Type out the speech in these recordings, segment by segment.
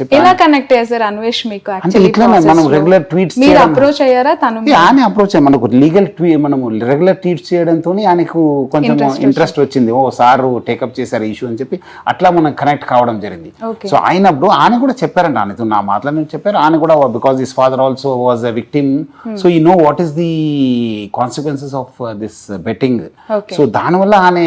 ఎలా కనెక్ట్ చేశారు అన్వేష్ మీకు? అంటే ఇట్లా మనం రెగ్యులర్ ట్వీట్స్ మీరు అప్రోచ్ అయ్యారా? తను ఆయన అప్రోచ్ మనకు లీగల్ మనము రెగ్యులర్ ట్వీట్స్ చేయడంతో ఆయనకు కొంచెం ఇంట్రెస్ట్ వచ్చింది. ఓ సారు టేకప్ చేశారు ఇష్యూ అని చెప్పి అట్లా మనం కనెక్ట్ కావడం జరిగింది. సో అయినప్పుడు ఆయన కూడా చెప్పారంట, ఆయనతో నా మాటలను చెప్పారు. ఆయన కూడా because his father also was a victim, so you know what is the consequences of this betting. So దానివల్ల ఆయన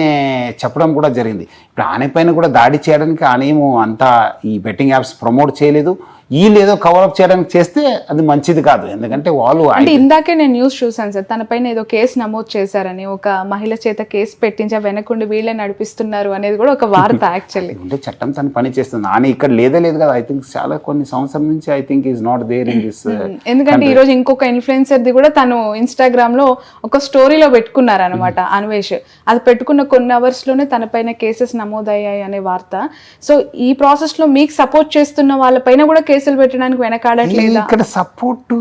చెప్పడం కూడా జరిగింది. ఇప్పుడు ఆయన పైన కూడా దాడి చేయడానికి ఆయన ఏమో అంతా ఈ బెట్టింగ్ యాప్స్ ప్రమోట్ చేయలేదు. వీళ్ళు ఏదో కవరప్ చేయడానికి చేస్తే అది మంచిది కాదు. ఎందుకంటే వాళ్ళు అంటే ఇందాకే నేను న్యూస్ చూసాను సార్, తన పైన ఏదో కేసు నమోదు చేశారని, ఒక మహిళ చేత కేసు పెట్టించా వెనకుండి వీళ్ళే నడిపిస్తున్నారు అనేది కూడా ఒక వార్త. యాక్చువల్లీ అంటే చట్టం తను పని చేస్తుంది. ఆయన ఇక్కడ లేదే లేదు కదా. ఐ థింక్ చాలా కొన్ని సంవత్సరం నుంచి I think is not there in this. ఎందుకంటే ఈ రోజు ఇంకొక ఇన్ఫ్లుయెన్సర్ ది కూడా తను ఇన్స్టాగ్రామ్ లో ఒక స్టోరీలో పెట్టుకున్నారు అనమాట అన్వేష్. అది పెట్టుకున్న కొన్ని అవర్స్ లోనే తన పైన కేసెస్ నమోదయ్యాయి అనే వార్త. సో ఈ ప్రాసెస్ లో మీకు సపోర్ట్ చేస్తున్న వాళ్ళ పైన కూడా కేసులు పెట్టడానికి వెనకాడట్లేదు. ఇక్కడ సపోర్ట్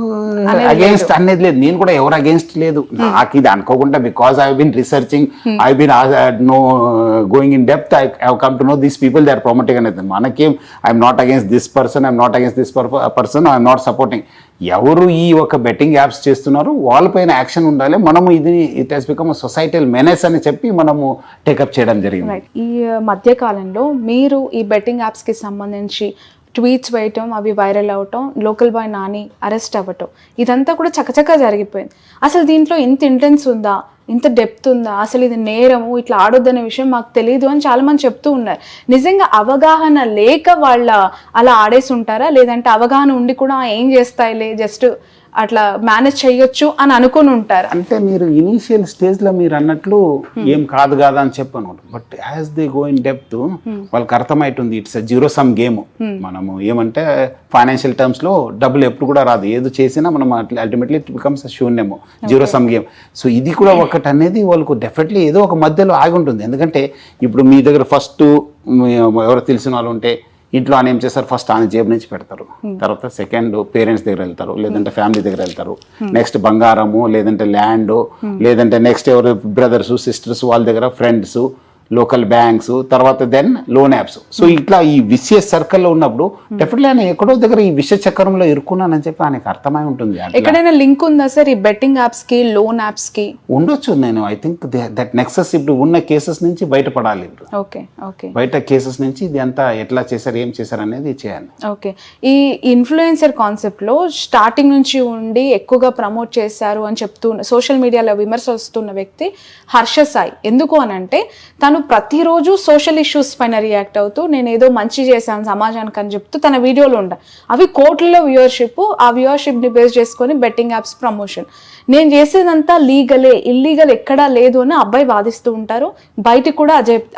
అగేన్స్ట్ అనేది లేదు. నేను కూడా ఎవరు అగేన్స్ట్ లేదు. నాకు ఇది అనుకోకుండా because I been researching, I been no going in depth, I have come to know these people they are promoting అనేది. మనకేం I'm not against this person, I'm not against this person, I'm not supporting. ఎవరు ఈ ఒక betting apps చేస్తున్నారు వాళ్ళపైన action ఉండాలి. మనము ఇది it has become societal menace అని చెప్పి మనము టేకప్ చేయడం జరిగింది. ఈ మధ్య కాలంలో మీరు ఈ బెట్టింగ్ యాప్స్ కి సంబంధించి ట్వీట్స్ వేయటం, అవి వైరల్ అవటం, లోకల్ బాయ్ నాని అరెస్ట్ అవ్వటం, ఇదంతా కూడా చకచకా జరిగిపోయింది. అసలు దీంట్లో ఇంత ఇంటెన్స్ ఉందా, ఇంత డెప్త్ ఉందా, అసలు ఇది నేరము, ఇట్లా ఆడొద్దనే విషయం మాకు తెలియదు అని చాలా మంది చెప్తూ ఉన్నారు. నిజంగా అవగాహన లేక వాళ్ళ అలా ఆడేసి ఉంటారా, లేదంటే అవగాహన ఉండి కూడా ఏం చేస్తాయిలే జస్ట్ అట్లా మేనేజ్ చేయొచ్చు అని అనుకుని ఉంటారు? అంటే మీరు ఇనీషియల్ స్టేజ్ లో మీరు అన్నట్లు ఏం కాదు కాదా అని చెప్పను. But as they go in depth వాళ్ళకి అర్థమైతుంది ఇట్స్ జీరో సమ్ గేమ్. మనము ఏమంటే ఫైనాన్షియల్ టర్మ్స్ లో డబ్బులు ఎప్పుడు కూడా రాదు. ఏదో చేసినా మనం అల్టిమేట్లీ ఇట్ బికమ్స్ శూన్యము, జీరో సమ్ గేమ్. సో ఇది కూడా ఒకటి అనేది వాళ్ళకు డెఫినెట్లీ ఏదో ఒక మధ్యలో ఆగి ఉంటుంది. ఎందుకంటే ఇప్పుడు మీ దగ్గర ఫస్ట్ ఎవరు తెలిసిన వాళ్ళు ఉంటే ఇంట్లో ఆయన ఏం చేస్తారు, ఫస్ట్ ఆయన జేబు నుంచి పెడతారు, తర్వాత సెకండ్ పేరెంట్స్ దగ్గర వెళ్తారు, లేదంటే ఫ్యామిలీ దగ్గర వెళ్తారు, నెక్స్ట్ బంగారము, లేదంటే ల్యాండ్, లేదంటే నెక్స్ట్ ఎవరు బ్రదర్స్ సిస్టర్స్ వాళ్ళ దగ్గర, ఫ్రెండ్స్, లోకల్ బ్యాంక్స్, తర్వాత దెన్ లోన్ యాప్స్. సో ఇట్లా ఈ విషయ సర్కిల్లో ఉన్నప్పుడు డెఫినెట్లీ ఆయన ఎక్కడో దగ్గర ఈ విషయ చక్రంలో ఇరుక్కున్నానని చెప్పి ఆయనకు అర్థమై ఉంటుంది. ఎక్కడైనా లింక్ ఉందా సార్ ఈ బెట్టింగ్ యాప్స్ కి, లోన్ యాప్స్ కి? ఉండొచ్చు. నేను ఐ థింక్ దట్ నెక్సస్ ఇప్పుడు ఉన్న కేసెస్ నుంచి బయటపడాలి. బయట కేసెస్ నుంచి ఇది అంతా ఎట్లా చేశారు, ఏం చేశారు అనేది చేయాలి. ఓకే, ఈ ఇన్ఫ్లుయెన్సర్ కాన్సెప్ట్ లో స్టార్టింగ్ నుంచి ఉండి ఎక్కువగా ప్రమోట్ చేశారు అని చెప్తూ సోషల్ మీడియాలో విమర్శ వస్తున్న వ్యక్తి హర్ష సాయి. ఎందుకు అని అంటే తను ప్రతిరోజు సోషల్ ఇష్యూస్ పైన రియాక్ట్ అవుతూ నేను ఏదో మంచి చేశాను సమాజానికి అని చెప్తూ తన వీడియోలు ఉంటాయి. అవి కోట్లలో వ్యూవర్షిప్, ఆ వ్యూవర్షిప్ ని బేస్ చేసుకొని బెట్టింగ్ యాప్స్ ప్రమోషన్. నేను చేసేదంతా లీగలే, ఇల్లీగల్ ఎక్కడా లేదు అని అబ్బాయి వాదిస్తూ ఉంటారు. బయటికి కూడా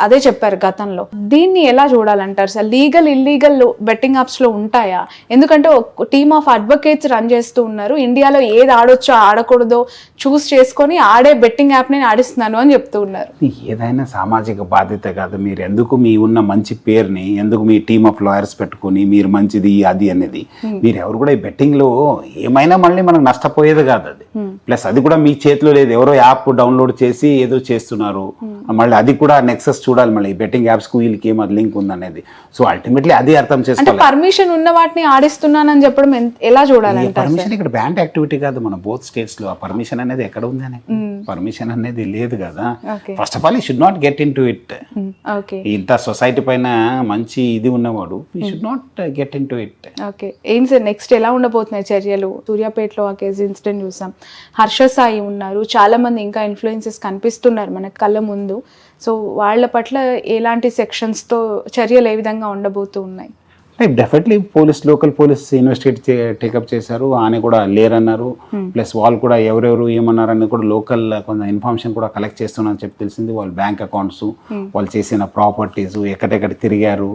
అదే చెప్పారు గతంలో. దీన్ని ఎలా చూడాలంటారు sir? Legal illegal betting apps లో ఉంటాయా? ఎందుకంటే ఒక టీమ్ ఆఫ్ అడ్వకేట్స్ రన్ చేస్తూ ఉన్నారు. ఇండియాలో ఏది ఆడొచ్చో ఆడకూడదో చూస్ చేసుకొని ఆడే బెట్టింగ్ యాప్ నేను ఆడిస్తున్నాను అని చెప్తూ ఉన్నారు. ఏదైనా సామాజిక బాధ్యత కాదు. మీరు ఎందుకు మీ ఉన్న మంచి పేరుని ఎందుకు మీ టీమ్ ఆఫ్ లాయర్స్ పెట్టుకుని మీరు మంచిది అది అనేది, మీరు ఎవరు కూడా ఈ బెట్టింగ్ లో ఏమైనా మళ్ళీ మనకు నష్టపోయేది కాదు అది. ప్లస్ అది కూడా మీ చేతిలో లేదు. ఎవరో యాప్ డౌన్లోడ్ చేసి ఏదో చేస్తున్నారు, మళ్ళీ అది కూడా నెక్సస్ చూడాలి. మళ్ళీ బెట్టింగ్ యాప్స్ కు వీళ్ళకి ఏం లింక్ ఉందనేది. సో అల్టిమేట్లీ అది అర్థం చేసుకోవాలి. పర్మిషన్ ఉన్న వాటిని ఆడిస్తున్నానని చెప్పడం ఎలా చూడాలి? పర్మిషన్ ఇక్కడ బ్యాండ్ యాక్టివిటీ కాదు. మన బోత్ స్టేట్స్ లో ఆ పర్మిషన్ అనేది ఎక్కడ ఉంది అని పర్మిషన్ అనేది లేదు కదా. First of all you should not get in to it. ఇంత సొసైటీ పైన మంచి ఇది ఉన్నవాడు you should not get in to it. Okay, ఏం సార్ నెక్స్ట్ ఎలా ఉండబోతున్నాయి చర్యలు? సూర్యాపేటలో ఆ కేసు ఇన్సిడెంట్ చూసాం, హర్ష సాయి ఉన్నారు, చాలా మంది ఇంకా ఇన్ఫ్లుయెన్సెస్ కనిపిస్తున్నారు మన కళ్ళ ముందు. సో వాళ్ళ పట్ల ఎలాంటి సెక్షన్స్ తో చర్యలు ఏ విధంగా ఉండబోతూ ఉన్నాయి? Definitely local police investigate take up చేశారు. ఆయన కూడా లేరన్నారు. ప్లస్ వాళ్ళు కూడా ఎవరెవరు ఏమన్నారని కూడా లోకల్ కొంత ఇన్ఫర్మేషన్ కూడా కలెక్ట్ చేస్తున్నారని చెప్పి తెలిసింది. వాళ్ళ బ్యాంక్ అకౌంట్స్, వాళ్ళు చేసిన ప్రాపర్టీస్, ఎక్కడెక్కడ తిరిగారు,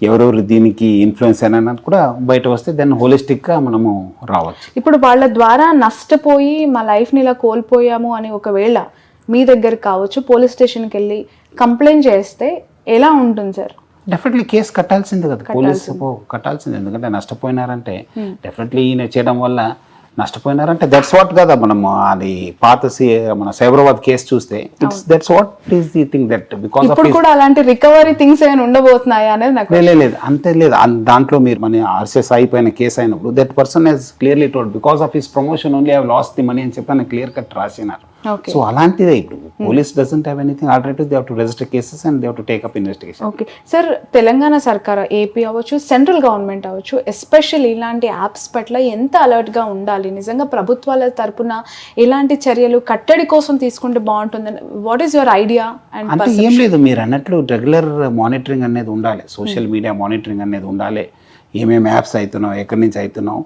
ఎవరెవరు దీనికి ఇన్ఫ్లుయెన్స్ అయినా కూడా బయట వస్తే దాన్ని హోలిస్టిక్ గా మనము రావచ్చు. ఇప్పుడు వాళ్ళ ద్వారా నష్టపోయి మా లైఫ్ ని ఇలా కోల్పోయాము అని ఒకవేళ మీ దగ్గర కావచ్చు పోలీస్ స్టేషన్కి వెళ్ళి కంప్లైంట్ చేస్తే ఎలా ఉంటుంది సార్? డెఫినెట్లీ కేసు కట్టాల్సిందే కదా, పోలీసు కట్టాల్సిందే. ఎందుకంటే నష్టపోయినారంటే డెఫినెట్లీ ఈయన చేయడం వల్ల నష్టపోయినారంటే దట్స్ వాట్ కదా మనం అది పాత మన సైబరాబాద్ కేసు చూస్తే it's that's what is the thing that because of ఇప్పుడు కూడా అలాంటి రికవరీ థింగ్స్ ఏమైనా ఉండబోతున్నాయా అనేది నాకు లేదు అంతే లేదు దాంట్లో మీరు మన ఆర్సీఎస్ అయిపోయిన కేసు అయినప్పుడు that person he's clearly told because of his promotion only have lost the money అని చెప్పి ఆయన క్లియర్ కట్ రాసినారు. ఓకే సో అలాంటిదే ఇప్పుడు police doesn't have anything alternative they have to register cases and they have to take up investigation. Okay sir, Telangana సర్కార్, AP అవ్వచ్చు, central government అవ్వచ్చు, especially ఇలాంటి యాప్స్ పట్ల ఎంత అలర్ట్గా ఉండాలి? నిజంగా ప్రభుత్వాల తరపున ఇలాంటి చర్యలు కట్టడి కోసం తీసుకుంటే బాగుంటుందని వాట్ ఈస్ యువర్ ఐడియా? అంటే ఏం లేదు, మీరు అన్నట్లు రెగ్యులర్ మానిటరింగ్ అనేది ఉండాలి, సోషల్ మీడియా మానిటరింగ్ అనేది ఉండాలి, ఏమేమి యాప్స్ అవుతున్నావు, ఎక్కడి నుంచి అవుతున్నావు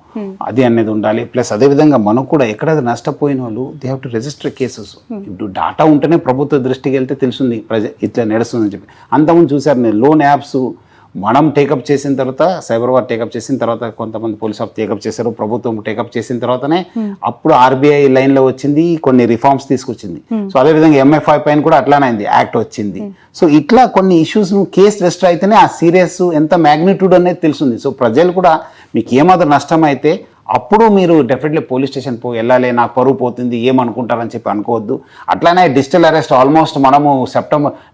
అది అనేది ఉండాలి. ప్లస్ అదేవిధంగా మనకు కూడా ఎక్కడైతే నష్టపోయిన వాళ్ళు they have to register cases. ఇప్పుడు డాటా ఉంటేనే ప్రభుత్వ దృష్టికి వెళ్తే తెలుస్తుంది ఇట్లా నడుస్తుందని చెప్పి. అంతకుముందు చూసారు నేను లోన్ యాప్స్ మనం టేకప్ చేసిన తర్వాత, సైబరాబాద్ టేకప్ చేసిన తర్వాత, కొంతమంది పోలీస్ ఆఫ్ టేకప్ చేశారు, ప్రభుత్వం టేకప్ చేసిన తర్వాతనే అప్పుడు ఆర్బీఐ లైన్లో వచ్చింది, కొన్ని రిఫార్మ్స్ తీసుకొచ్చింది. సో అదేవిధంగా ఎంఎఫ్ఐ పైన కూడా అట్లానే అయింది, యాక్ట్ వచ్చింది. సో ఇట్లా కొన్ని ఇష్యూస్ కేసు రిజిస్టర్ అయితేనే ఆ సీరియస్ ఎంత మ్యాగ్నిట్యూడ్ అనేది తెలుస్తుంది. సో ప్రజలు కూడా మీకు ఏమాత్రం నష్టం అయితే అప్పుడు మీరు డెఫినెట్లీ పోలీస్ స్టేషన్ వెళ్ళాలి, నాకు పరువు పోతుంది ఏమనుకుంటారని చెప్పి అనుకోవద్దు. అట్లానే డిజిటల్ అరెస్ట్ ఆల్మోస్ట్ మనము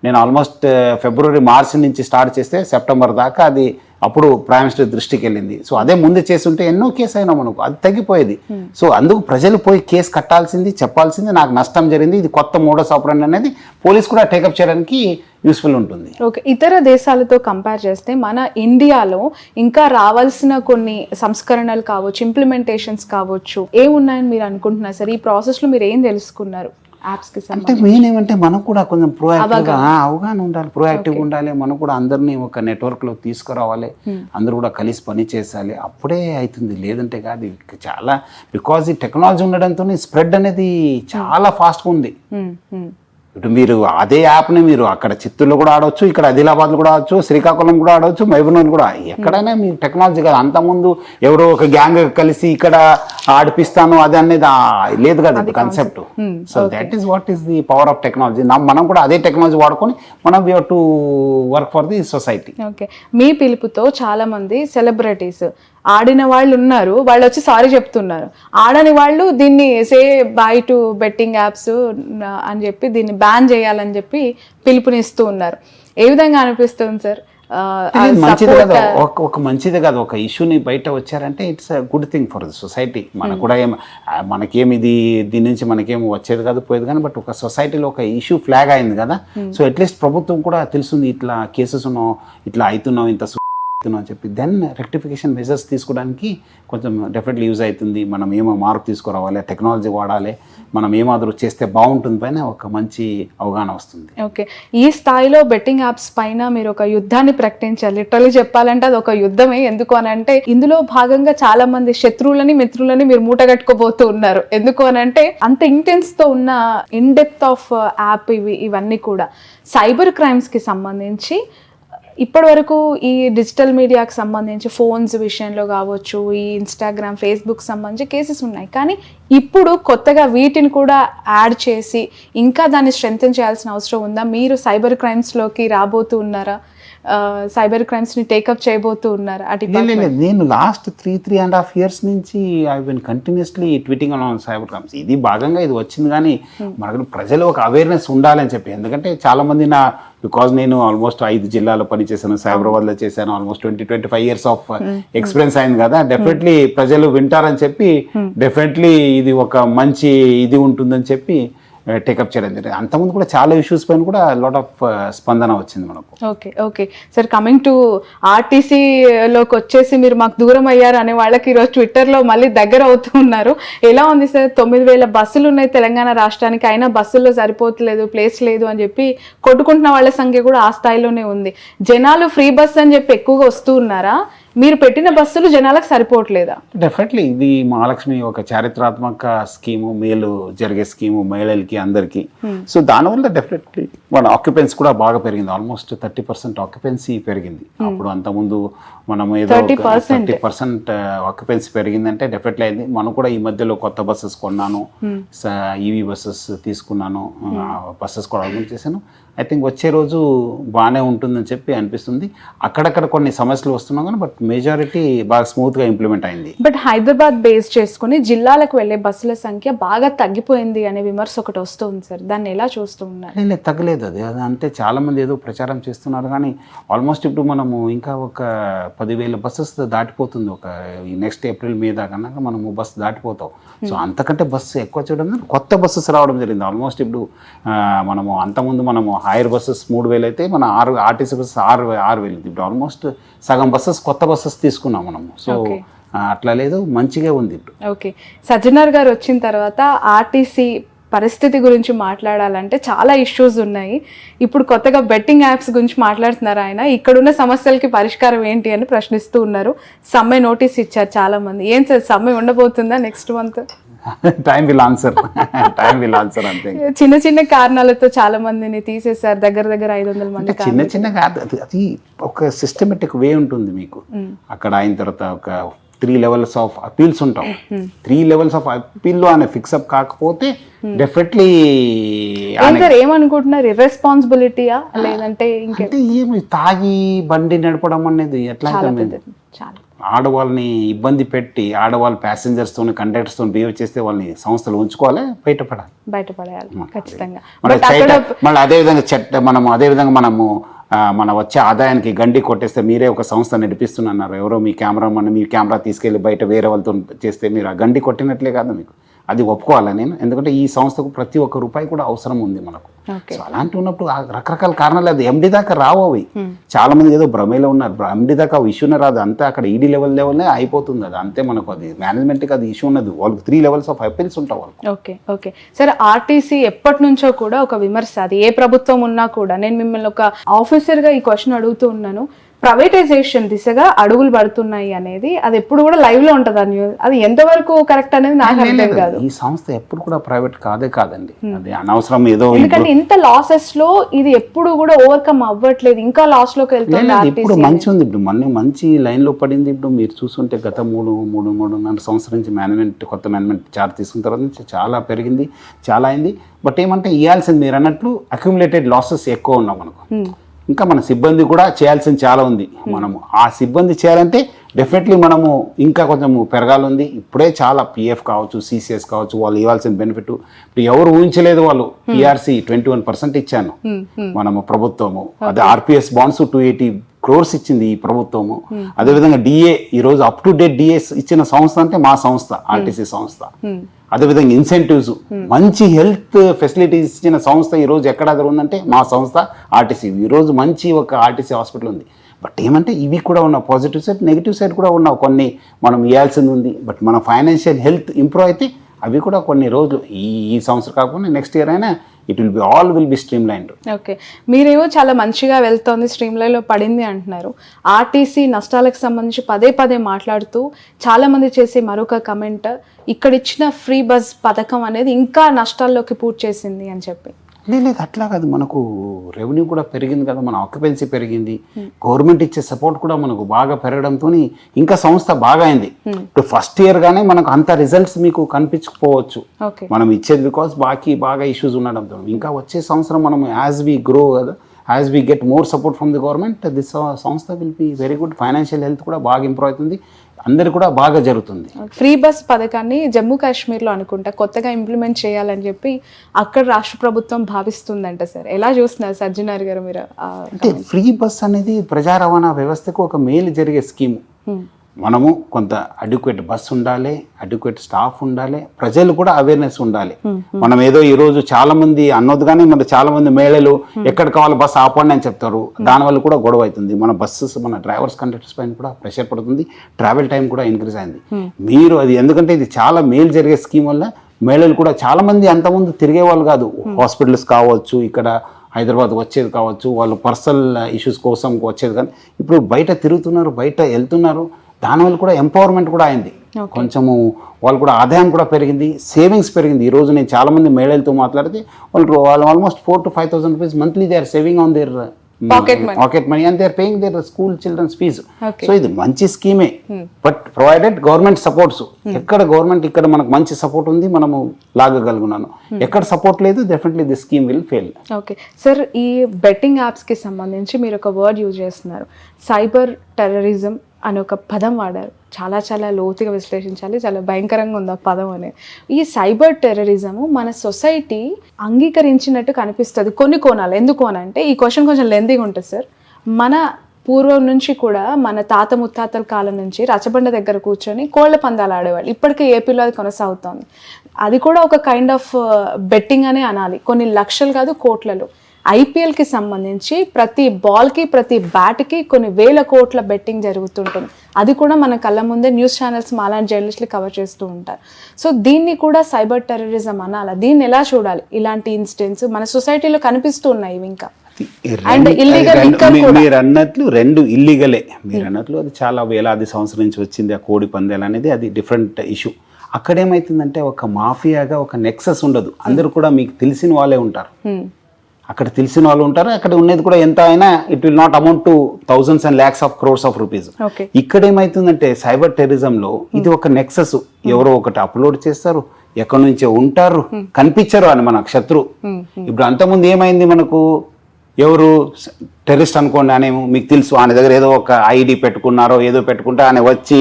నేను ఆల్మోస్ట్ ఫిబ్రవరి మార్చి నుంచి స్టార్ట్ చేస్తే సెప్టెంబర్ దాకా అది అప్పుడు ప్రైమ్ మినిస్టర్ దృష్టికి వెళ్ళింది. సో అదే ముందు చేసి ఉంటే ఎన్నో కేసు అయినా మనకు అది తగ్గిపోయేది. సో అందుకు ప్రజలు పోయి కేసు కట్టాల్సింది, చెప్పాల్సింది, నాకు నష్టం జరిగింది, ఇది కొత్త మోడస్ ఆపరెండి అనేది పోలీస్ కూడా టేకప్ చేయడానికి యూస్ఫుల్ ఉంటుంది. ఓకే, ఇతర దేశాలతో కంపేర్ చేస్తే మన ఇండియాలో ఇంకా రావాల్సిన కొన్ని సంస్కరణలు కావచ్చు, ఇంప్లిమెంటేషన్స్ కావచ్చు, ఏమున్నాయని మీరు అనుకుంటున్నారు సార్? ఈ ప్రాసెస్లో మీరు ఏం తెలుసుకున్నారు యాప్స్కి? అంటే మెయిన్ ఏమంటే మనకు కూడా కొంచెం ప్రోయాక్టివ్గా అవగాహన ఉండాలి, ప్రోయాక్టివ్గా ఉండాలి. మనం కూడా అందరినీ ఒక నెట్వర్క్లో తీసుకురావాలి, అందరూ కూడా కలిసి పని చేయాలి, అప్పుడే అవుతుంది. లేదంటే కాదు చాలా, బికాజ్ ఈ టెక్నాలజీ ఉండడంతో స్ప్రెడ్ అనేది చాలా ఫాస్ట్గా ఉంది. ఇటు మీరు అదే యాప్ని మీరు అక్కడ చిత్తూరులో కూడా ఆడవచ్చు, ఇక్కడ ఆదిలాబాద్లో కూడా ఆడవచ్చు, శ్రీకాకుళం కూడా ఆడవచ్చు, మహబూబ్నగర్ కూడా, ఎక్కడైనా మీరు టెక్నాలజీ కాదు. అంతకుముందు ఎవరో ఒక గ్యాంగ్ కలిసి ఇక్కడ ఆడిపిస్తాను అది అనేది లేదు కదా concept. So that is what is the power of technology. మనం కూడా అదే టెక్నాలజీ వాడుకొని మనం we have to work for the society. Okay, మీ పిలుపుతో చాలా మంది సెలబ్రిటీస్ ఆడిన వాళ్ళు ఉన్నారు, వాళ్ళు వచ్చి సారీ చెప్తున్నారు. ఆడని వాళ్ళు దీన్ని సే బై టు బెట్టింగ్ యాప్స్ అని చెప్పి దీన్ని బ్యాన్ చేయాలని చెప్పి పిలుపునిస్తూ ఉన్నారు. ఏ విధంగా అనిపిస్తుంది సార్? మంచిది కదా, ఒక మంచిది కాదు, ఒక ఇష్యూని బయట వచ్చారంటే it's a good thing for the society. మనకు కూడా మనకేమి దీని నుంచి మనకేమి వచ్చేది కాదు, పోయేది కానీ, బట్ ఒక సొసైటీలో ఒక ఇష్యూ ఫ్లాగ్ అయింది కదా. సో అట్లీస్ట్ ప్రభుత్వం కూడా తెలుస్తుంది ఇట్లా కేసెస్ ఉన్నాం, ఇట్లా అవుతున్నాం, ఇంత అని చెప్పి దెన్ రెక్టిఫికేషన్ మెజర్స్ తీసుకోవడానికి కొంచెం డెఫినెట్లీ యూజ్ అవుతుంది. మనం ఏమో మార్పు తీసుకురావాలి, టెక్నాలజీ వాడాలి, మనం ఏమాదిరి చేస్తే బాగుంటుంది పైన ఒక మంచి అవగాహన వస్తుంది. ఓకే, ఈ స్థాయిలో బెట్టింగ్ యాప్స్ పైన మీరు ఒక యుద్ధాన్ని ప్రకటించాలి. లిటరల్లీ చెప్పాలంటే అది ఒక యుద్ధమే. ఎందుకు అని అంటే ఇందులో భాగంగా చాలా మంది శత్రువులని, మిత్రులని మీరు మూటగట్టుకోబోతూ ఉన్నారు. ఎందుకు అని అంటే అంత ఇంటెన్స్ తో ఉన్న ఇన్ డెప్త్ ఆఫ్ యాప్ ఇవన్నీ కూడా సైబర్ క్రైమ్స్ కి సంబంధించి ఇప్పటి వరకు ఈ డిజిటల్ మీడియాకి సంబంధించి ఫోన్స్ విషయంలో కావచ్చు, ఈ ఇన్స్టాగ్రామ్, ఫేస్బుక్ సంబంధించి కేసెస్ ఉన్నాయి. కానీ ఇప్పుడు కొత్తగా వీటిని కూడా యాడ్ చేసి ఇంకా దాన్ని స్ట్రెంథెన్ చేయాల్సిన అవసరం ఉందా? మీరు సైబర్ క్రైమ్స్లోకి రాబోతూ ఉన్నారా? సైబర్ క్రైమ్స్ని టేకప్ చేయబోతూ ఉన్నారా? నేను లాస్ట్ 3.5 years నుంచి I been continuously tweeting on cyber crimes. ఇది భాగంగా ఇది వచ్చింది, కానీ మనకు ప్రజలు ఒక అవేర్నెస్ ఉండాలని చెప్పి. ఎందుకంటే చాలామంది బికాజ్ నేను ఆల్మోస్ట్ 5 జిల్లాలో పనిచేశాను, సైబరాబాద్లో చేశాను, ఆల్మోస్ట్ 20-25 years ఆఫ్ ఎక్స్పీరియన్స్ అయింది కదా. డెఫినెట్లీ ప్రజలు వింటారని చెప్పి, డెఫినెట్లీ ఇది ఒక మంచి ఇది ఉంటుందని చెప్పి టేకప్ చేయడం జరిగింది. అంతకుముందు కూడా చాలా ఇష్యూస్ పైన కూడా లాట్ ఆఫ్ స్పందన వచ్చింది మనకు. Okay okay sir, coming to ఆర్టీసీలోకి వచ్చేసి మీరు మాకు దూరం అయ్యారు అనే వాళ్ళకి ఈరోజు ట్విట్టర్లో మళ్ళీ దగ్గర అవుతూ ఉన్నారు. ఎలా ఉంది సార్? 9,000 బస్సులు ఉన్నాయి తెలంగాణ రాష్ట్రానికి, అయినా బస్సుల్లో సరిపోతలేదు, ప్లేస్ లేదు అని చెప్పి కొట్టుకుంటున్న వాళ్ళ సంఖ్య కూడా ఆ స్థాయిలోనే ఉంది. జనాలు ఫ్రీ బస్ అని చెప్పి ఎక్కువగా వస్తూ ఉన్నారా? మీరు పెట్టిన బస్సులు జనాలకు సరిపోవట్లేదా? డెఫినెట్లీ ఇది మహాలక్ష్మి ఒక చారిత్రాత్మక స్కీము, మేలు జరిగే స్కీము మహిళలకి అందరికీ. సో దానివల్ల డెఫినెట్లీ మన ఆక్యుపెన్సీ కూడా బాగా పెరిగింది, ఆల్మోస్ట్ 30% ఆక్యుపెన్సీ పెరిగింది. అప్పుడు అంతకుముందు మనం ఏదో 30% ఆక్యుపెన్సీ పెరిగిందంటే డెఫినెట్లీ అయింది. మనం కూడా ఈ మధ్యలో కొత్త బస్సెస్ కొన్నాను, ఈవీ బస్సెస్ తీసుకున్నాను, బస్సెస్ కూడా ఆర్గనైజ్ చేశాను. ఐ థింక్ వచ్చే రోజు బాగానే ఉంటుందని చెప్పి అనిపిస్తుంది. అక్కడక్కడ కొన్ని సమస్యలు వస్తున్నాం కానీ బట్ మెజారిటీ బాగా స్మూత్గా ఇంప్లిమెంట్ అయింది. బట్ హైదరాబాద్ బేస్ చేసుకుని జిల్లాలకు వెళ్ళే బస్సుల సంఖ్య బాగా తగ్గిపోయింది అనే విమర్శ ఒకటి వస్తుంది సార్, దాన్ని ఎలా చూస్తూ ఉన్నారు? లేదు, తగ్గలేదు. అది అంటే చాలామంది ఏదో ప్రచారం చేస్తున్నారు కానీ ఆల్మోస్ట్ ఇప్పుడు మనము ఇంకా ఒక 10,000 బస్సెస్ దాటిపోతుంది. ఒక ఈ నెక్స్ట్ ఏప్రిల్ మీద కన్నా మనము బస్సు దాటిపోతాం. సో అంతకంటే బస్సు ఎక్కువ చేయడం కొత్త బస్సెస్ రావడం జరిగింది. ఆల్మోస్ట్ ఇప్పుడు మనము అంతకుముందు మనము హైర్ బస్సెస్ 3,000 అయితే మన ఆర్టీసీ బస్సెస్ 6,000. ఇప్పుడు ఆల్మోస్ట్ సగం బస్సెస్ కొత్త బస్సెస్ తీసుకున్నాం మనము. సో అట్లా లేదు, మంచిగా ఉంది ఇప్పుడు. ఓకే, సజ్జనార్ గారు వచ్చిన తర్వాత ఆర్టీసీ పరిస్థితి గురించి మాట్లాడాలంటే చాలా ఇష్యూస్ ఉన్నాయి. ఇప్పుడు కొత్తగా బెట్టింగ్ యాప్స్ గురించి మాట్లాడుతున్నారు ఆయన. ఇక్కడున్న సమస్యలకి పరిష్కారం ఏంటి అని ప్రశ్నిస్తూ ఉన్నారు. సమ్మె నోటీస్ ఇచ్చారు చాలా మంది. ఏం సార్, సమ్మె ఉండబోతుందా next month? Time will answer అంతే. చిన్న చిన్న కారణాలతో చాలా మందిని తీసేశారు, దగ్గర 500 మంది. చిన్న కాదు, అది ఒక సిస్టమేటిక్ వే ఉంటుంది మీకు. అక్కడ అయిన తర్వాత ఒక 3 levels ఆఫ్ అపీల్స్ ఉంటాం. 3 levels ఆఫ్ అపీల్లో ఆయన ఫిక్సప్ కాకపోతే డెఫినెట్లీ ఏమనుకుంటున్నారు, ఇర్రెస్పాన్సిబిలిటీయా లేదంటే అంటే ఏమి తాగి బండి నడపడం అనేది ఎట్లా చాలా ఆడవాళ్ళని ఇబ్బంది పెట్టి ఆడవాళ్ళు ప్యాసింజర్స్తో కండక్టర్స్తో బిహేవ్ చేస్తే వాళ్ళని సంస్థలు ఉంచుకోవాలి, బయటపడేయాలి ఖచ్చితంగా. మళ్ళీ అదేవిధంగా మనము మన వచ్చే ఆదాయానికి గండి కొట్టేస్తే మీరే ఒక సంస్థ నడిపిస్తున్నారు, ఎవరో మీ కెమెరామన్ మీ కెమెరా తీసుకెళ్ళి బయట వేరే వాళ్ళతో చేస్తే మీరు ఆ గండి కొట్టినట్లే కాదు, మీకు అది ఒప్పుకోవాలి నేను. ఎందుకంటే ఈ సంస్థకు ప్రతి ఒక్క రూపాయి కూడా అవసరం ఉంది మనకు. సో అలాంటి ఉన్నప్పుడు రకరకాల కారణాలు అది ఎండి దాకా రావు. అవి చాలా మంది ఏదో భ్రమేలో ఉన్నారు, ఎండి దాకా ఇష్యూనే రాదు, అంతే అక్కడ ఈడీ లెవెల్నే అయిపోతుంది. అది అంతే, మనకు అది మేనేజ్మెంట్కి అది ఇష్యూ ఉన్నది. వాళ్ళకి 3 levels ఆఫ్ అపీల్స్ ఉంటాయి వాళ్ళకి. ఓకే సరే, ఆర్టీసీ ఎప్పటి నుంచో కూడా ఒక విమర్శ, అది ఏ ప్రభుత్వం ఉన్నా కూడా. నేను మిమ్మల్ని ఒక ఆఫీసర్గా ఈ క్వశ్చన్ అడుగుతూ ఉన్నాను. ప్రైవేటైజేషన్ దిశగా అడుగులు పడుతున్నాయి అనేది అది ఎప్పుడు కూడా లైవ్ లో ఉంటుంది. అది ఎంతవరకు కరెక్ట్ అనేది నాకు అర్థం కాదు. ఈ సంస్థ ఎప్పుడు కూడా ప్రైవేట్ కాదండి, అది అనవసరం ఏదో. ఎందుకంటే ఇంత లాసెస్ లో ఇది ఎప్పుడు కూడా ఓవర్కమ్ అవ్వట్లేదు, ఇంకా లాస్ లోకి వెళ్తుంది. ఇప్పుడు మంచి ఉంది, ఇప్పుడు మంచి లైన్ లో పడింది. ఇప్పుడు మీరు చూస్తుంటే గత 3.5 సంవత్సరం నుంచి కొత్త మేనేజ్మెంట్ చార్జ్ తీసుకున్న తర్వాత నుంచి చాలా పెరిగింది, చాలా అయింది. బట్ ఏమంటే ఇవ్వాల్సింది మీరు అన్నట్లు అక్యుములేటెడ్ లాసెస్ ఎక్కువ ఉన్నాం మనకు. ఇంకా మన సిబ్బంది కూడా చేయాల్సింది చాలా ఉంది. మనము ఆ సిబ్బంది చేయాలంటే డెఫినెట్లీ మనము ఇంకా కొంచెం పెరగాలి. ఇప్పుడే చాలా పిఎఫ్ కావచ్చు, సిసిఎస్ కావచ్చు, వాళ్ళు ఇవ్వాల్సిన బెనిఫిట్ ఇప్పుడు ఎవరు ఊహించలేదు. వాళ్ళు పిఆర్సి 21% ఇచ్చాను మనము ప్రభుత్వము. అదే ఆర్పిఎస్ బాండ్స్ 280 crores ఇచ్చింది ఈ ప్రభుత్వము. అదేవిధంగా డిఏ ఈరోజు అప్ టు డేట్ డిఏ ఇచ్చిన సంస్థ అంటే మా సంస్థ, ఆర్టీసీ సంస్థ. అదేవిధంగా ఇన్సెంటివ్స్, మంచి హెల్త్ ఫెసిలిటీస్ ఇచ్చిన సంస్థ ఈరోజు ఎక్కడ ఉందంటే మా సంస్థ ఆర్టీసీ. ఈరోజు మంచి ఒక ఆర్టీసీ హాస్పిటల్ ఉంది. బట్ ఏమంటే ఇవి కూడా ఉన్న పాజిటివ్ సైడ్, నెగిటివ్ సైడ్ కూడా ఉన్నావు. కొన్ని మనం ఇవ్వాల్సింది ఉంది. బట్ మన ఫైనాన్షియల్ హెల్త్ ఇంప్రూవ్ అయితే అవి కూడా కొన్ని రోజులు, ఈ సంవత్సరం కాకుండా నెక్స్ట్ ఇయర్ అయినా all will be stream lined. Okay, మీరేమో చాలా మంచిగా వెళ్తోంది, స్ట్రీమ్ లైన్లో పడింది అంటున్నారు. ఆర్టీసీ నష్టాలకు సంబంధించి పదే మాట్లాడుతూ చాలా మంది చేసే మరొక కమెంట్, ఇక్కడ ఇచ్చిన ఫ్రీ బస్ పథకం అనేది ఇంకా నష్టాల్లోకి పూర్తి చేసింది అని చెప్పి. లేదు, అట్లా కాదు. మనకు రెవెన్యూ కూడా పెరిగింది కదా, మన ఆక్యుపెన్సీ పెరిగింది, గవర్నమెంట్ ఇచ్చే సపోర్ట్ కూడా మనకు బాగా పెరగడంతో ఇంకా సంస్థ బాగా అయింది. ఇప్పుడు ఫస్ట్ ఇయర్ గానే మనకు అంత రిజల్ట్స్ మీకు కనిపించకపోవచ్చు, మనం ఇచ్చేది బికాస్ బాగా ఇష్యూస్ ఉండడంతో. ఇంకా వచ్చే సంవత్సరం మనం యాజ్ వి గ్రో కదా, as we get more support from the government, this సంస్థ will be very good. Financial health కూడా బాగా ఇంప్రూవ్ అవుతుంది, అందరు కూడా బాగా జరుగుతుంది. ఫ్రీ బస్ పథకాన్ని జమ్మూ కాశ్మీర్లో అనుకుంటా కొత్తగా ఇంప్లిమెంట్ చేయాలని చెప్పి అక్కడ రాష్ట్ర ప్రభుత్వం భావిస్తుందంట సార్. ఎలా చూస్తున్నారు సజ్జనార్ గారు మీరు? అంటే ఫ్రీ బస్ అనేది ప్రజా రవాణా వ్యవస్థకు ఒక మేలు జరిగే స్కీమ్. మనము కొంత అడ్యుకేట్ బస్ ఉండాలి, అడ్యుకేట్ స్టాఫ్ ఉండాలి, ప్రజలు కూడా అవేర్నెస్ ఉండాలి. మనం ఏదో ఈ రోజు చాలా మంది అన్నొద్దుగానే మన చాలా మంది మహిళలు ఎక్కడ కావాలి బస్సు ఆపండి అని చెప్తారు. దానివల్ల కూడా గొడవ అవుతుంది. మన బస్సెస్, మన డ్రైవర్స్, కండక్టర్స్ పైన కూడా ప్రెషర్ పడుతుంది, ట్రావెల్ టైం కూడా ఇంక్రీజ్ అయింది. మీరు అది ఎందుకంటే ఇది చాలా మేలు జరిగే స్కీమ్ వల్ల మహిళలు కూడా చాలా మంది అంతకుముందు తిరిగే వాళ్ళు కాదు, హాస్పిటల్స్ కావచ్చు, ఇక్కడ హైదరాబాద్ వచ్చేది కావచ్చు, వాళ్ళు పర్సనల్ ఇష్యూస్ కోసం వచ్చేది, కానీ ఇప్పుడు బయట తిరుగుతున్నారు, బయట వెళ్తున్నారు. దానివల్ల కూడా ఎంపవర్మెంట్ కూడా అయింది. కొంచెము వాళ్ళు కూడా ఆదాయం కూడా పెరిగింది, సేవింగ్స్ పెరిగింది. ఈ రోజు నేను చాలా మంది మహిళలతో మాట్లాడితే వాళ్ళు almost 4,000 to 5,000 rupees monthly they are saving on their pocket money and they are paying their school children's fees. So ఇది మంచి స్కీమే, బట్ ప్రొవైడెడ్ గవర్నమెంట్ సపోర్ట్స్. ఎక్కడ గవర్నమెంట్ ఇక్కడ మనకు మంచి సపోర్ట్ ఉంది, మనము లాగగలుగున్నాను. ఎక్కడ సపోర్ట్ లేదు, definitely this scheme will fail. Okay sir, ఈ బెట్టింగ్ యాప్స్కి సంబంధించి మీరు ఒక వర్డ్ యూజ్ చేస్తున్నారు, సైబర్ టెర్రరిజం అని ఒక పదం వాడారు. చాలా చాలా లోతుగా విశ్లేషించాలి, చాలా భయంకరంగా ఉంది ఆ పదం అనేది. ఈ సైబర్ టెర్రరిజము మన సొసైటీ అంగీకరించినట్టు కనిపిస్తుంది కొన్ని కోణాలు. ఎందుకు అని అంటే, ఈ క్వశ్చన్ కొంచెం లెంతీగా ఉంటుంది సార్. మన పూర్వం నుంచి కూడా మన తాత ముత్తాతల కాలం నుంచి రచ్చబండ దగ్గర కూర్చొని కోళ్ల పందాలు ఆడేవాళ్ళు. ఇప్పటికీ ఏపీలో అది కొనసాగుతోంది. అది కూడా ఒక కైండ్ ఆఫ్ బెట్టింగ్ అనే అనాలి. కొన్ని లక్షలు కాదు, కోట్లలో. ఐపీఎల్కి సంబంధించి ప్రతి బాల్కి ప్రతి బ్యాట్కి కొన్ని వేల కోట్ల బెట్టింగ్ జరుగుతుంటుంది. అది కూడా మన కళ్ళ ముందే న్యూస్ ఛానల్స్ మాలాంటి జర్నలిస్టులు కవర్ చేస్తూ ఉంటారు. సో దీన్ని కూడా సైబర్ టెర్రరిజం అనాలా? దీన్ని ఎలా చూడాలి? ఇలాంటి ఇన్సిడెంట్స్ మన సొసైటీలో కనిపిస్తూ ఉన్నాయి ఇంకా. అండ్ ఇల్లీగల్ మీరు అన్నట్లు రెండు ఇల్లీగలే. మీరు అన్నట్లు అది చాలా వేలాది సంవత్సరం నుంచి వచ్చింది ఆ కోడి పందాలు అనేది, అది డిఫరెంట్ ఇష్యూ. అక్కడ ఏమైతుందంటే ఒక మాఫియాగా ఒక నెక్సస్ ఉండదు. అందరూ కూడా మీకు తెలిసిన వాళ్ళే ఉంటారు. అక్కడ తెలిసిన వాళ్ళు ఉంటారు. అక్కడ ఉన్నది కూడా ఎంత అయినా it will not amount to thousands and lakhs of crores of rupees. ఇక్కడ ఏమైతుందంటే సైబర్ టెర్రరిజంలో ఇది ఒక నెక్సస్. ఎవరో ఒకటి అప్లోడ్ చేస్తారు, ఎక్కడి నుంచో ఉంటారు, కనిపించరు అని మన శత్రు. ఇప్పుడు అంతకుముందు ఏమైంది, మనకు ఎవరు టెర్రరిస్ట్ అనుకోండి అనేమో మీకు తెలుసు, ఆయన దగ్గర ఏదో ఒక ఐడి పెట్టుకున్నారో ఏదో పెట్టుకుంటే ఆయన వచ్చి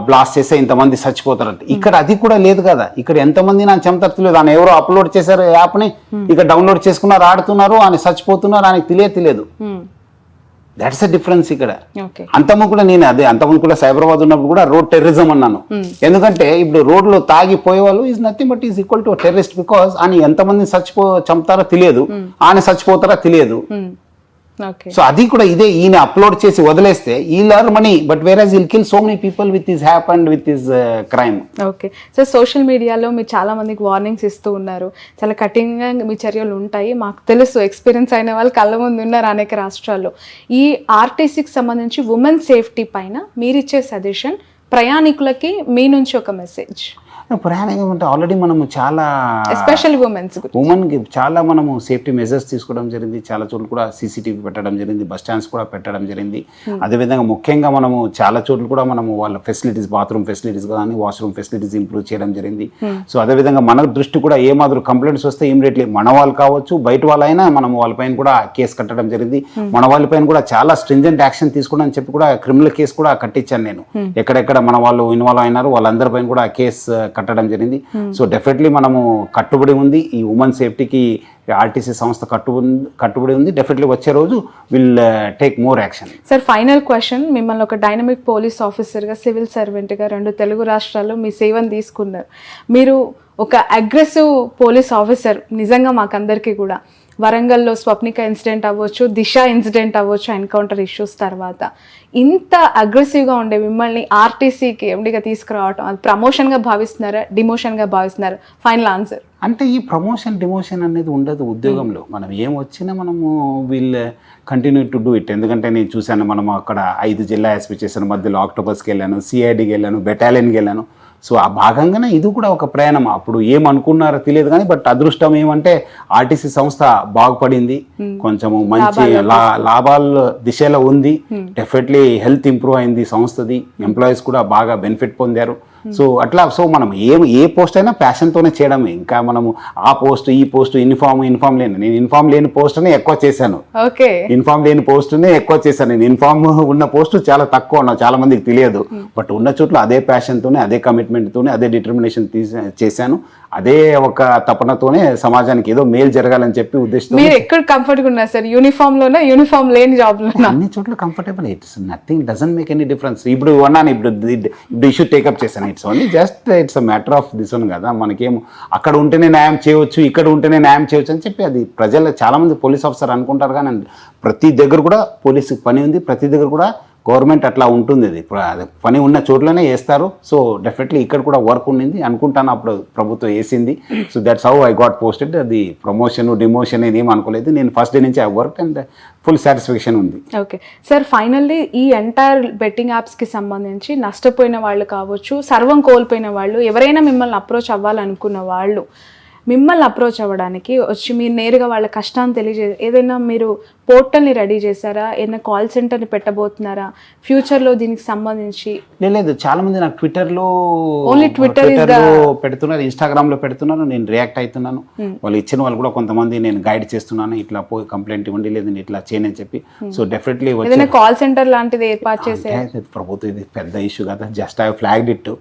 బ్లాస్ట్ చేస్తే ఇంతమంది చచ్చిపోతారంట. ఇక్కడ అది కూడా లేదు కదా. ఇక్కడ ఎంతమంది నాకు చెమతలేదు, ఆయన ఎవరో అప్లోడ్ చేశారు యాప్ని, ఇక్కడ డౌన్లోడ్ చేసుకున్నారు, ఆడుతున్నారు, ఆయన చచ్చిపోతున్నారు, ఆయనకు తెలియదు. దట్స్ అ డిఫరెన్స్ ఇక్కడ. అంతము కూడా నేను అంతకుముందు కూడా సైబరాబాద్ ఉన్నప్పుడు కూడా రోడ్ టెర్రరిజం అన్నాను. ఎందుకంటే ఇప్పుడు రోడ్లో తాగిపోయే వాళ్ళు is nothing but is equal to terrorist. Because ఆయన ఎంతమంది చంపుతారో తెలియదు, ఆయన చచ్చిపోతారో తెలియదు. సో అది కూడా ఇదే, ఈయన అప్లోడ్ చేసి వదిలేస్తే he'll are money, but where will kill so many people with his app and with his crime. Okay sir, social మీడియాలో మీరు చాలా మందికి వార్నింగ్స్ ఇస్తూ ఉన్నారు, చాలా కఠినంగా మీ చర్యలు ఉంటాయి. మాకు తెలుసు, ఎక్స్పీరియన్స్ అయిన వాళ్ళు కళ్ళ ముందు ఉన్నారు అనేక రాష్ట్రాల్లో. ఈ ఆర్టీసీకి సంబంధించి ఉమెన్ సేఫ్టీ పైన మీరిచ్చే సజెషన్, ప్రయాణికులకి మీ నుంచి ఒక మెసేజ్. ప్రయాణం అంటే ఆల్రెడీ మనము చాలా ఎస్పెషల్లీ ఉమెన్కి చాలా మనము సేఫ్టీ మెజర్స్ తీసుకోవడం జరిగింది. చాలా చోట్ల కూడా సీసీటీవీ పెట్టడం జరిగింది, బస్ స్టాండ్స్ కూడా పెట్టడం జరిగింది. అదేవిధంగా ముఖ్యంగా మనము చాలా చోట్ల కూడా మనము వాళ్ళ ఫెసిలిటీస్, బాత్రూమ్ ఫెసిలిటీస్ కానీ వాష్రూమ్ ఫెసిలిటీస్ ఇంప్రూవ్ చేయడం జరిగింది. సో అదేవిధంగా మన దృష్టి కూడా ఏ మాదిరి కంప్లైంట్స్ వస్తే ఇమీడియట్లీ మన వాళ్ళు కావచ్చు, బయట వాళ్ళైనా మనం వాళ్ళపైన కూడా కేసు కట్టడం జరిగింది. మన వాళ్ళపైన కూడా చాలా స్ట్రింజెంట్ యాక్షన్ తీసుకోవడం అని చెప్పి కూడా క్రిమినల్ కేసు కూడా కట్టించాను నేను. ఎక్కడెక్కడ మన వాళ్ళు ఇన్వాల్వ్ అయినారు వాళ్ళందరిపైన కూడా కేసు కట్టడం జరిగింది. సో డెఫినెట్లీ మనము కట్టుబడి ఉంది ఈ ఉమెన్ సేఫ్టీకి, ఆర్టీసీ సంస్థ కట్టుబడి ఉంది. డెఫినెట్లీ వచ్చే రోజు will take more action. Sir final question, మిమ్మల్ని ఒక డైనమిక్ పోలీస్ ఆఫీసర్గా, సివిల్ సర్వెంట్గా 2 తెలుగు రాష్ట్రాల్లో మీ సేవను తీసుకున్నారు. మీరు ఒక అగ్రెసివ్ పోలీస్ ఆఫీసర్ నిజంగా మాకందరికీ కూడా. వరంగల్లో స్వప్నిక ఇన్సిడెంట్ అవ్వచ్చు, దిశ ఇన్సిడెంట్ అవ్వచ్చు, ఎన్కౌంటర్ ఇష్యూస్ తర్వాత ఇంత అగ్రెసివ్గా ఉండే మిమ్మల్ని ఆర్టీసీకి ఎండిగా తీసుకురావటం, అది ప్రమోషన్గా భావిస్తున్నారా, డిమోషన్గా భావిస్తున్నారా? Final answer. అంటే ఈ ప్రమోషన్ డిమోషన్ అనేది ఉండదు ఉద్యోగంలో. మనం ఏం వచ్చినా మనము will continue to do it. ఎందుకంటే నేను చూశాను, మనం అక్కడ 5 జిల్లా ఎస్పీ చేశాను, మధ్యలో ఆక్టోబస్కి వెళ్ళాను, సిఐడికి వెళ్ళాను, బెటాలియన్కి వెళ్ళాను. సో ఆ భాగంగానే ఇది కూడా ఒక ప్రయాణం. అప్పుడు ఏమనుకున్నారో తెలియదు కానీ, బట్ అదృష్టం ఏమంటే ఆర్టీసీ సంస్థ బాగుపడింది, కొంచెము మంచి లాభాల దిశలో ఉంది. డెఫినెట్లీ హెల్త్ ఇంప్రూవ్ అయింది సంస్థది, ఎంప్లాయీస్ కూడా బాగా బెనిఫిట్ పొందారు. సో అట్లా సో మనం ఏ పోస్ట్ అయినా ప్యాషన్తోనే చేయడమే. ఇంకా మనము ఆ పోస్ట్ ఈ పోస్ట్ ఇన్ఫార్మ్ లేని, నేను ఇన్ఫార్మ్ లేని పోస్ట్నే ఎక్కువ చేశాను. ఇన్ఫార్మ్ లేని పోస్ట్నే ఎక్కువ చేశాను. నేను ఇన్ఫార్మ్ ఉన్న పోస్ట్ చాలా తక్కువ ఉన్నా, చాలా మందికి తెలియదు. బట్ ఉన్న చోట్ల అదే ప్యాషన్తోనే, అదే కమిట్మెంట్తోనే, అదే డిటర్మినేషన్ చేశాను. అదే ఒక తపనతోనే సమాజానికి ఏదో మేలు జరగాలని చెప్పి ఉద్దేశంతో. మీరు ఎక్కడ కంఫర్ట్గా ఉన్నారు సార్? యూనిఫామ్ లేని జాబ్ లో? అన్ని చోట్ల comfortable. It's nothing, doesn't make any difference. ఇప్పుడు అన్నాను, ఇప్పుడు ఇష్యూ టేకప్ చేశాను. It's only just it's a matter of this one కదా. మనకేమో అక్కడ ఉంటేనే న్యాయం చేయవచ్చు, ఇక్కడ ఉంటేనే న్యాయం చేయవచ్చు అని చెప్పి అది ప్రజలు చాలా మంది పోలీస్ ఆఫీసర్ అనుకుంటారు. కానీ ప్రతి దగ్గర కూడా పోలీసు పని ఉంది, ప్రతి దగ్గర కూడా గవర్నమెంట్ అట్లా ఉంటుంది, అది అది పని ఉన్న చోట్లనే వేస్తారు. సో డెఫినెట్లీ ఇక్కడ కూడా వర్క్ ఉండింది అనుకుంటాను, అప్పుడు ప్రభుత్వం వేసింది. So that's how I got posted. అది ప్రమోషన్ డిమోషన్ ఏం అనుకోలేదు, నేను ఫస్ట్ డే నుంచి I work and full satisfaction ఉంది. ఓకే సార్, ఫైనల్లీ ఈ ఎంటైర్ బెట్టింగ్ యాప్స్కి సంబంధించి నష్టపోయిన వాళ్ళు కావచ్చు, సర్వం కోల్పోయిన వాళ్ళు, ఎవరైనా మిమ్మల్ని అప్రోచ్ అవ్వాలనుకున్న వాళ్ళు మిమ్మల్ని అప్రోచ్ అవ్వడానికి వచ్చి మీరు నేరుగా వాళ్ళ కష్టాన్ని ఏదైనా మీరు పోర్టల్ని రెడీ చేశారా, ఏదైనా కాల్ సెంటర్ని పెట్టబోతున్నారా ఫ్యూచర్లో దీనికి సంబంధించి? లేదు, చాలా మంది నాకు ట్విట్టర్లో పెడుతున్నారు, ఇన్స్టాగ్రామ్లో పెడుతున్నారు, నేను రియాక్ట్ అవుతున్నాను. వాళ్ళు ఇచ్చిన వాళ్ళు కూడా కొంతమంది నేను గైడ్ చేస్తున్నాను, ఇట్లా పోయి కంప్లైంట్ ఇవ్వండి, లేదండి ఇట్లా చేయని చెప్పి. సో డెఫినెట్లీ కాల్ సెంటర్ లాంటిది ఏర్పాటు చేసే ప్రభుత్వం, ఇది పెద్ద ఇష్యూ కదా, జస్ట్ ఐ ఫ్లాగ్డ్ ఇట్.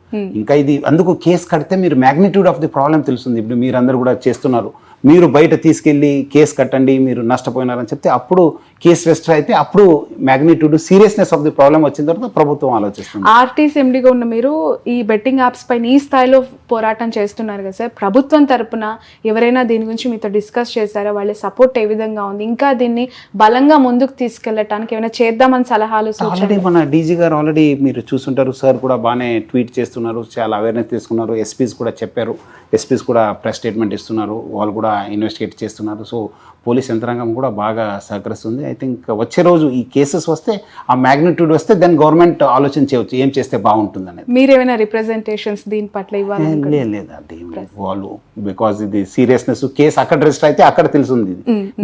ఇంకా ఇది అందుకు కేసు కడితే మీరు మ్యాగ్నిట్యూడ్ ఆఫ్ ది ప్రాబ్లం తెలుస్తుంది. ఇప్పుడు మీరు అందరూ కూడా చేస్తున్నారు, మీరు బయట తీసుకెళ్ళి కేసు కట్టండి, మీరు నష్టపోయినారని చెప్తే అప్పుడు కేసు రిజిస్టర్ అయితే అప్పుడు magnitude seriousness of the problem వచ్చిన తర్వాత ప్రభుత్వం ఆలోచిస్తుంది. ఆర్టీసీ ఎండీగా ఉన్న మీరు ఈ బెట్టింగ్ యాప్స్ పైన ఈ స్థాయిలో పోరాటం చేస్తున్నారు కదా సార్, ప్రభుత్వం తరపున ఎవరైనా దీని గురించి మీతో డిస్కస్ చేశారా? వాళ్ళ సపోర్ట్ ఏ విధంగా ఉంది? ఇంకా దీన్ని బలంగా ముందుకు తీసుకెళ్ళటానికి ఏమైనా చేద్దామని సలహాలు? ఆల్రెడీ మన డీజీ గారు ఆల్రెడీ మీరు చూసుంటారు, సార్ కూడా బాగానే ట్వీట్ చేస్తున్నారు, చాలా అవేర్నెస్ తీసుకున్నారు. ఎస్పీస్ కూడా చెప్పారు, ఎస్పీస్ కూడా ప్రెస్ స్టేట్మెంట్ ఇస్తున్నారు, వాళ్ళు కూడా ఇన్వెస్టిగేట్ చేస్తున్నారు. సో పోలీస్ యంత్రాంగం కూడా బాగా సహకరిస్తుంది. ఐ థింక్ వచ్చే రోజు ఈ కేసెస్ వస్తే, ఆ మ్యాగ్నిట్యూడ్ వస్తే దెన్ గవర్నమెంట్ ఆలోచన చేయవచ్చు ఏం చేస్తే బాగుంటుంది అనేది. మీరు ఏమైనా రిప్రజెంటేషన్స్ దీని పట్ల ఇవ్వాలి? లేదండి, వాళ్ళు బికాజ్ ఇది సీరియస్నెస్ కేసు అక్కడ రిజిస్టర్ అయితే అక్కడ తెలుస్తుంది.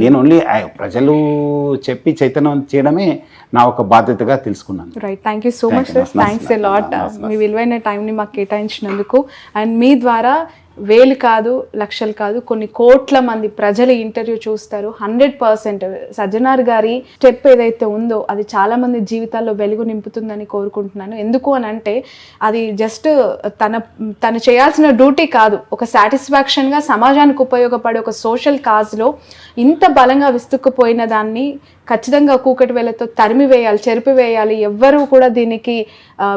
నేను ఓన్లీ ప్రజలు చెప్పి చైతన్యం చేయడమే నా ఒక బాధ్యతగా తెలుసుకున్నాను. Right, thank you so much sir, thanks a lot మీ విలువైన టైంని మాకు కేటాయించినందుకు. అండ్ మీ ద్వారా వేలు కాదు, లక్షలు కాదు, కొన్ని కోట్ల మంది ప్రజలు ఇంటర్వ్యూ చూస్తారు. 100% సజ్జనార్ గారి స్టెప్ ఏదైతే ఉందో అది చాలా మంది జీవితాల్లో వెలుగు నింపుతుందని కోరుకుంటున్నాను. ఎందుకు అని అంటే అది జస్ట్ తను చేయాల్సిన డ్యూటీ కాదు, ఒక సాటిస్ఫాక్షన్గా సమాజానికి ఉపయోగపడే ఒక సోషల్ కాజ్లో ఇంత బలంగా విస్తుక్కుపోయిన దాన్ని ఖచ్చితంగా కూకటి వేలతో తరిమివేయాలి, చెరిపివేయాలి. ఎవ్వరూ కూడా దీనికి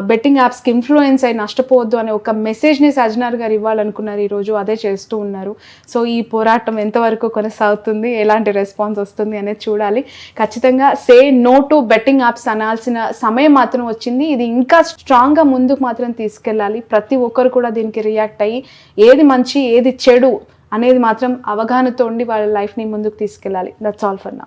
బెట్టింగ్ యాప్స్కి ఇన్ఫ్లుయెన్స్ అయి నష్టపోవద్దు అనే ఒక మెసేజ్ని సజ్జనార్ గారు ఇవ్వాలనుకున్నారు, ఈరోజు అదే చేస్తూ ఉన్నారు. సో ఈ పోరాటం ఎంతవరకు కొనసాగుతుంది, ఎలాంటి రెస్పాన్స్ వస్తుంది అనేది చూడాలి. ఖచ్చితంగా say no to betting apps అనాల్సిన సమయం మాత్రం వచ్చింది. ఇది ఇంకా స్ట్రాంగ్గా ముందుకు మాత్రం తీసుకెళ్ళాలి. ప్రతి ఒక్కరు కూడా దీనికి రియాక్ట్ అయ్యి ఏది మంచి ఏది చెడు అనేది మాత్రం అవగాహనతో ఉండి వాళ్ళ లైఫ్ని ముందుకు తీసుకెళ్ళాలి. That's all for now.